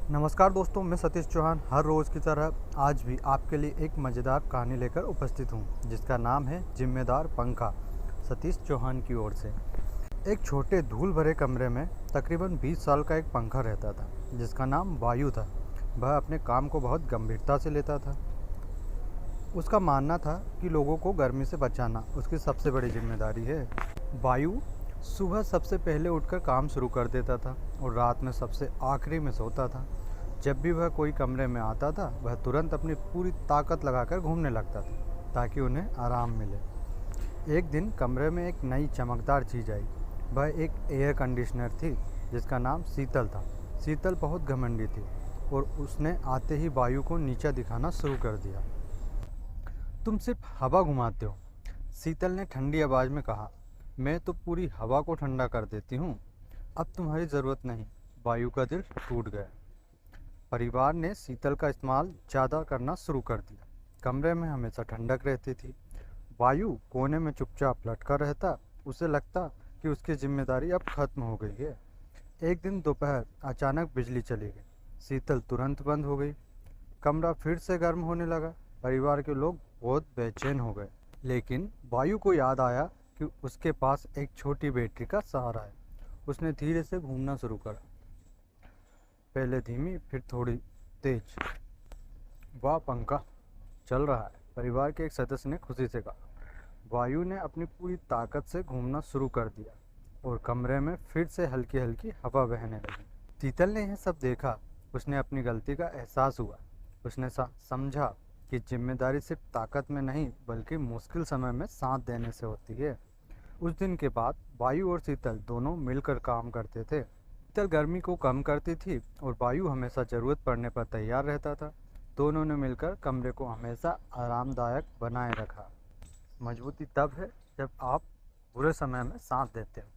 नमस्कार दोस्तों, मैं सतीश चौहान हर रोज़ की तरह आज भी आपके लिए एक मज़ेदार कहानी लेकर उपस्थित हूँ, जिसका नाम है जिम्मेदार पंखा। सतीश चौहान की ओर से। एक छोटे धूल भरे कमरे में तकरीबन 20 साल का एक पंखा रहता था, जिसका नाम वायु था। वह अपने काम को बहुत गंभीरता से लेता था। उसका मानना था कि लोगों को गर्मी से बचाना उसकी सबसे बड़ी जिम्मेदारी है। वायु सुबह सबसे पहले उठकर काम शुरू कर देता था और रात में सबसे आखिरी में सोता था। जब भी वह कोई कमरे में आता था, वह तुरंत अपनी पूरी ताकत लगाकर घूमने लगता था ताकि उन्हें आराम मिले। एक दिन कमरे में एक नई चमकदार चीज़ आई। वह एक एयर कंडीशनर थी जिसका नाम शीतल था। शीतल बहुत घमंडी थी और उसने आते ही वायु को नीचा दिखाना शुरू कर दिया। तुम सिर्फ हवा घुमाते हो, शीतल ने ठंडी आवाज़ में कहा। मैं तो पूरी हवा को ठंडा कर देती हूँ। अब तुम्हारी ज़रूरत नहीं। वायु का दिल टूट गया। परिवार ने शीतल का इस्तेमाल ज़्यादा करना शुरू कर दिया। कमरे में हमेशा ठंडक रहती थी। वायु कोने में चुपचाप लटका रहता। उसे लगता कि उसकी जिम्मेदारी अब खत्म हो गई है। एक दिन दोपहर अचानक बिजली चली गई। शीतल तुरंत बंद हो गई। कमरा फिर से गर्म होने लगा। परिवार के लोग बहुत बेचैन हो गए। लेकिन वायु को याद आया कि उसके पास एक छोटी बैटरी का सहारा है। उसने धीरे से घूमना शुरू करा, पहले धीमी फिर थोड़ी तेज। वाह, पंखा चल रहा है, परिवार के एक सदस्य ने खुशी से कहा। वायु ने अपनी पूरी ताकत से घूमना शुरू कर दिया और कमरे में फिर से हल्की हल्की हवा बहने लगी। शीतल ने यह सब देखा। उसने अपनी गलती का एहसास हुआ। उसने समझा कि जिम्मेदारी सिर्फ ताकत में नहीं बल्कि मुश्किल समय में साथ देने से होती है। उस दिन के बाद वायु और शीतल दोनों मिलकर काम करते थे। शीतल गर्मी को कम करती थी और वायु हमेशा ज़रूरत पड़ने पर तैयार रहता था। दोनों ने मिलकर कमरे को हमेशा आरामदायक बनाए रखा। मजबूती तब है जब आप बुरे समय में साथ देते हो।